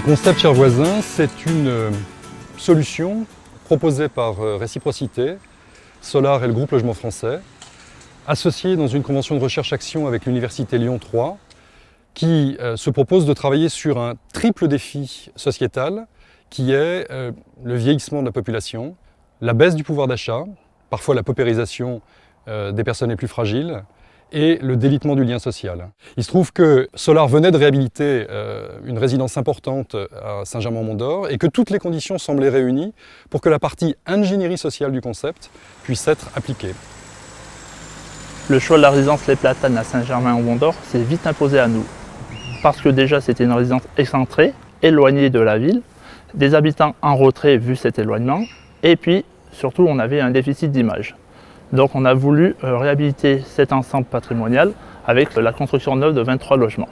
Concept Chers Voisins, c'est une solution proposée par Réciprocité, Solar et le groupe Logement Français, associés dans une convention de recherche-action avec l'Université Lyon 3, qui se propose de travailler sur un triple défi sociétal qui est le vieillissement de la population, la baisse du pouvoir d'achat, parfois la paupérisation des personnes les plus fragiles, et le délitement du lien social. Il se trouve que Solar venait de réhabiliter une résidence importante à Saint-Germain-en-Mont-d'Or et que toutes les conditions semblaient réunies pour que la partie ingénierie sociale du concept puisse être appliquée. Le choix de la résidence Les Platanes à Saint-Germain-en-Mont-d'Or s'est vite imposé à nous. Parce que déjà c'était une résidence excentrée, éloignée de la ville, des habitants en retrait vu cet éloignement, et puis surtout on avait un déficit d'image. Donc on a voulu réhabiliter cet ensemble patrimonial avec la construction neuve de 23 logements.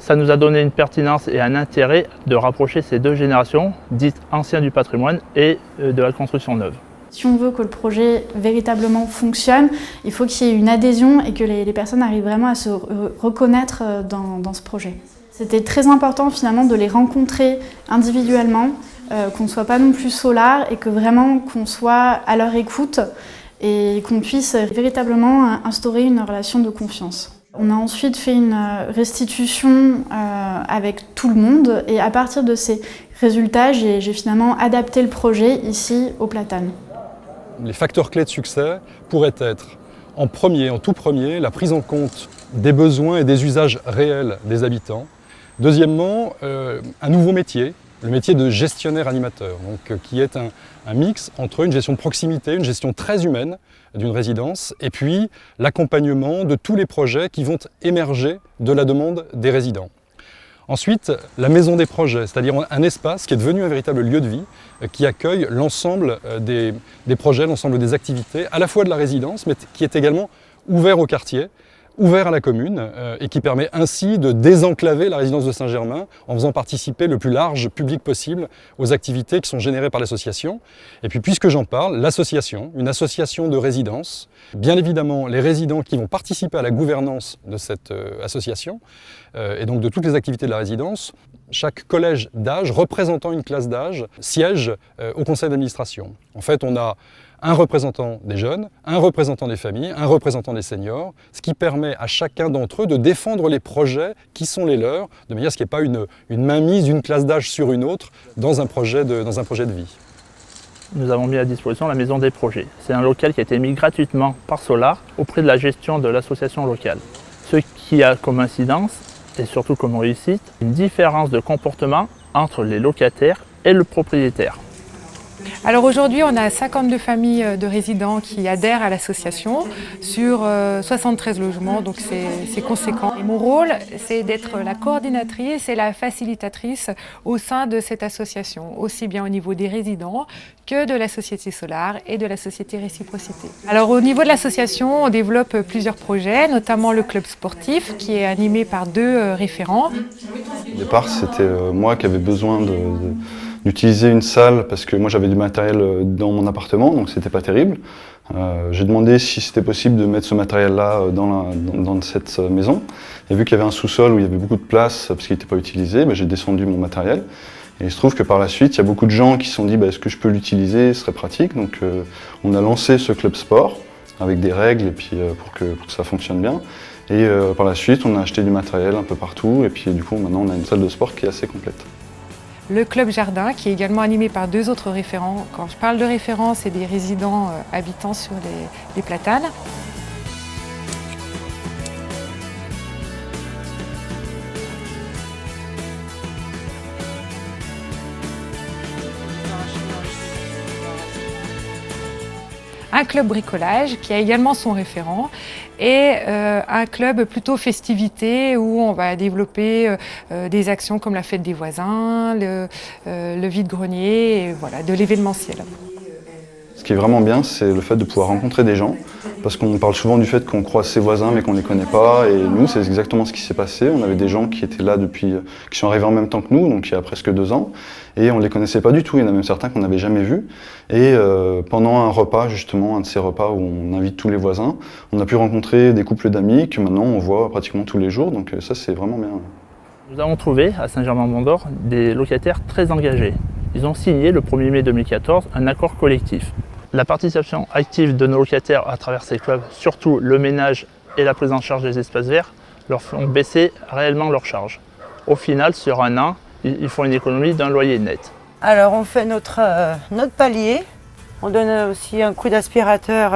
Ça nous a donné une pertinence et un intérêt de rapprocher ces deux générations, dites anciens du patrimoine et de la construction neuve. Si on veut que le projet véritablement fonctionne, il faut qu'il y ait une adhésion et que les personnes arrivent vraiment à se reconnaître dans ce projet. C'était très important finalement de les rencontrer individuellement, qu'on ne soit pas non plus Solar et que vraiment qu'on soit à leur écoute et qu'on puisse véritablement instaurer une relation de confiance. On a ensuite fait une restitution avec tout le monde et à partir de ces résultats, j'ai finalement adapté le projet ici aux Platanes. Les facteurs clés de succès pourraient être en tout premier, la prise en compte des besoins et des usages réels des habitants. Deuxièmement, un nouveau métier, le métier de gestionnaire animateur, donc, qui est un mix entre une gestion de proximité, une gestion très humaine d'une résidence, et puis l'accompagnement de tous les projets qui vont émerger de la demande des résidents. Ensuite, la maison des projets, c'est-à-dire un espace qui est devenu un véritable lieu de vie, qui accueille l'ensemble des projets, l'ensemble des activités, à la fois de la résidence, mais qui est également ouvert au quartier, ouvert à la commune et qui permet ainsi de désenclaver la résidence de Saint-Germain en faisant participer le plus large public possible aux activités qui sont générées par l'association. Et puis puisque j'en parle, l'association, une association de résidence, bien évidemment les résidents qui vont participer à la gouvernance de cette association et donc de toutes les activités de la résidence, chaque collège d'âge représentant une classe d'âge siège au conseil d'administration. En fait, on a un représentant des jeunes, un représentant des familles, un représentant des seniors, ce qui permet à chacun d'entre eux de défendre les projets qui sont les leurs, de manière à ce qu'il n'y ait pas une mainmise d'une classe d'âge sur une autre dans un projet de vie. Nous avons mis à disposition la maison des projets. C'est un local qui a été mis gratuitement par Solar auprès de la gestion de l'association locale. Ce qui a comme incidence, et surtout comme réussite, une différence de comportement entre les locataires et le propriétaire. Alors aujourd'hui, on a 52 familles de résidents qui adhèrent à l'association sur 73 logements, donc c'est conséquent. Et mon rôle, c'est d'être la coordinatrice et la facilitatrice au sein de cette association, aussi bien au niveau des résidents que de la société Solar et de la société Réciprocité. Alors au niveau de l'association, on développe plusieurs projets, notamment le club sportif qui est animé par 2 référents. Au départ, c'était moi qui avais besoin d'utiliser une salle parce que moi j'avais du matériel dans mon appartement, donc c'était pas terrible. J'ai demandé si c'était possible de mettre ce matériel-là dans cette maison. Et vu qu'il y avait un sous-sol où il y avait beaucoup de place parce qu'il n'était pas utilisé, j'ai descendu mon matériel. Et il se trouve que par la suite, il y a beaucoup de gens qui se sont dit est-ce que je peux l'utiliser, ce serait pratique. Donc on a lancé ce club sport avec des règles et puis, pour que ça fonctionne bien. Et par la suite, on a acheté du matériel un peu partout et puis du coup maintenant on a une salle de sport qui est assez complète. Le club jardin qui est également animé par 2 autres référents. Quand je parle de référents, c'est des résidents habitants sur les Platanes. Un club bricolage qui a également son référent et un club plutôt festivité où on va développer des actions comme la fête des voisins, le vide-grenier, et voilà, de l'événementiel. Ce qui est vraiment bien, c'est le fait de pouvoir rencontrer des gens, parce qu'on parle souvent du fait qu'on croise ses voisins mais qu'on ne les connaît pas, et nous c'est exactement ce qui s'est passé. On avait des gens qui étaient là qui sont arrivés en même temps que nous, donc il y a presque 2 ans, et on ne les connaissait pas du tout. Il y en a même certains qu'on n'avait jamais vus. Et pendant un repas, justement, un de ces repas où on invite tous les voisins, on a pu rencontrer des couples d'amis que maintenant on voit pratiquement tous les jours, donc ça c'est vraiment bien. Nous avons trouvé à Saint-Germain-en-Vendôme des locataires très engagés. Ils ont signé le 1er mai 2014 un accord collectif. La participation active de nos locataires à travers ces clubs, surtout le ménage et la prise en charge des espaces verts, leur font baisser réellement leurs charges. Au final, sur un an, ils font une économie d'un loyer net. Alors on fait notre palier, on donne aussi un coup d'aspirateur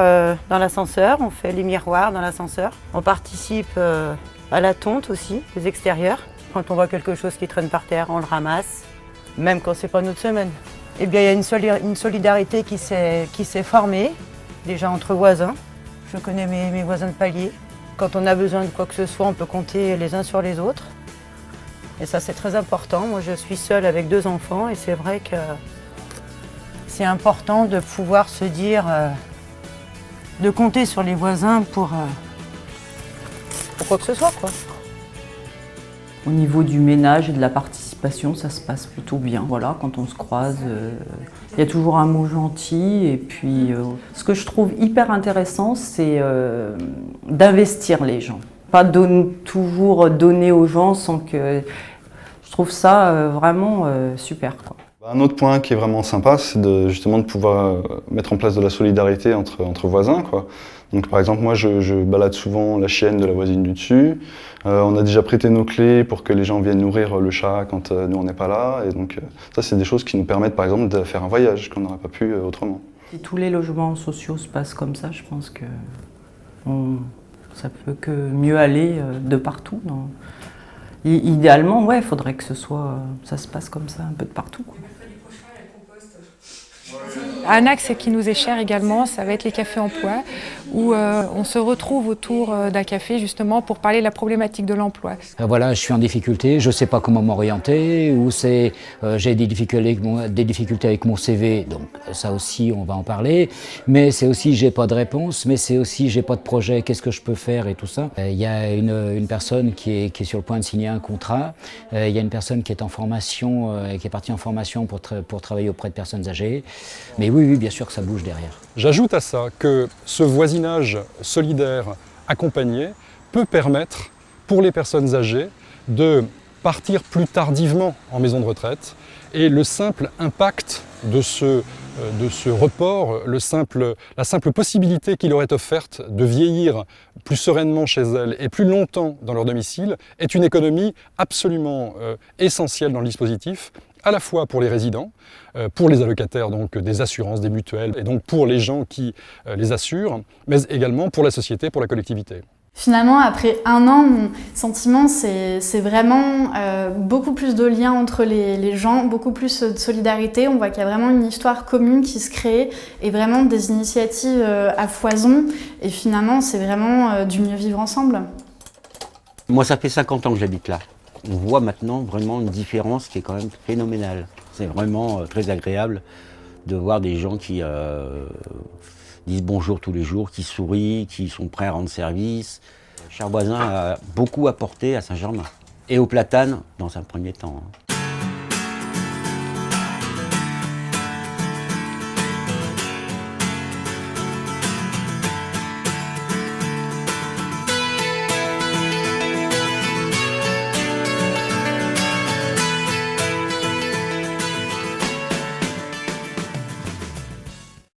dans l'ascenseur, on fait les miroirs dans l'ascenseur. On participe à la tonte aussi, des extérieurs. Quand on voit quelque chose qui traîne par terre, on le ramasse, même quand c'est pas notre semaine. Eh bien, il y a une solidarité qui s'est formée, déjà entre voisins. Je connais mes voisins de palier. Quand on a besoin de quoi que ce soit, on peut compter les uns sur les autres. Et ça, c'est très important. Moi, je suis seule avec 2 enfants et c'est vrai que c'est important de pouvoir se dire, de compter sur les voisins pour quoi que ce soit, quoi. Au niveau du ménage et de la participation, ça se passe plutôt bien. Voilà, quand on se croise, il y a toujours un mot gentil. Et puis, ce que je trouve hyper intéressant, c'est d'investir les gens. Pas toujours donner aux gens sans que... Je trouve ça vraiment super, quoi. Un autre point qui est vraiment sympa, c'est justement de pouvoir mettre en place de la solidarité entre voisins, quoi. Donc par exemple, moi je balade souvent la chienne de la voisine du dessus. On a déjà prêté nos clés pour que les gens viennent nourrir le chat quand nous on n'est pas là. Et donc ça, c'est des choses qui nous permettent par exemple de faire un voyage qu'on n'aurait pas pu autrement. Si tous les logements sociaux se passent comme ça, je pense que ça peut que mieux aller de partout. Idéalement, ouais, il faudrait que ça se passe comme ça un peu de partout, quoi. Un axe qui nous est cher également, ça va être les cafés emploi, où on se retrouve autour d'un café justement pour parler de la problématique de l'emploi. Voilà, je suis en difficulté, je ne sais pas comment m'orienter, ou j'ai des difficultés avec mon CV, donc ça aussi on va en parler, mais c'est aussi j'ai pas de réponse, mais c'est aussi j'ai pas de projet, qu'est-ce que je peux faire et tout ça. Il y a une personne qui est sur le point de signer un contrat, il y a une personne qui est en formation et qui est partie en formation pour travailler auprès de personnes âgées, mais oui, bien sûr que ça bouge derrière. J'ajoute à ça que ce voisinage solidaire accompagné peut permettre pour les personnes âgées de partir plus tardivement en maison de retraite et le simple impact de ce report, la simple possibilité qui leur est offerte de vieillir plus sereinement chez elles et plus longtemps dans leur domicile est une économie absolument essentielle dans le dispositif, à la fois pour les résidents, pour les allocataires donc des assurances, des mutuelles, et donc pour les gens qui les assurent, mais également pour la société, pour la collectivité. Finalement, après 1 an, mon sentiment, c'est vraiment beaucoup plus de liens entre les gens, beaucoup plus de solidarité. On voit qu'il y a vraiment une histoire commune qui se crée et vraiment des initiatives à foison. Et finalement, c'est vraiment du mieux vivre ensemble. Moi, ça fait 50 ans que j'habite là. On voit maintenant vraiment une différence qui est quand même phénoménale. C'est vraiment très agréable de voir des gens qui disent bonjour tous les jours, qui sourient, qui sont prêts à rendre service. Cher voisin a beaucoup apporté à Saint-Germain et aux Platanes dans un premier temps.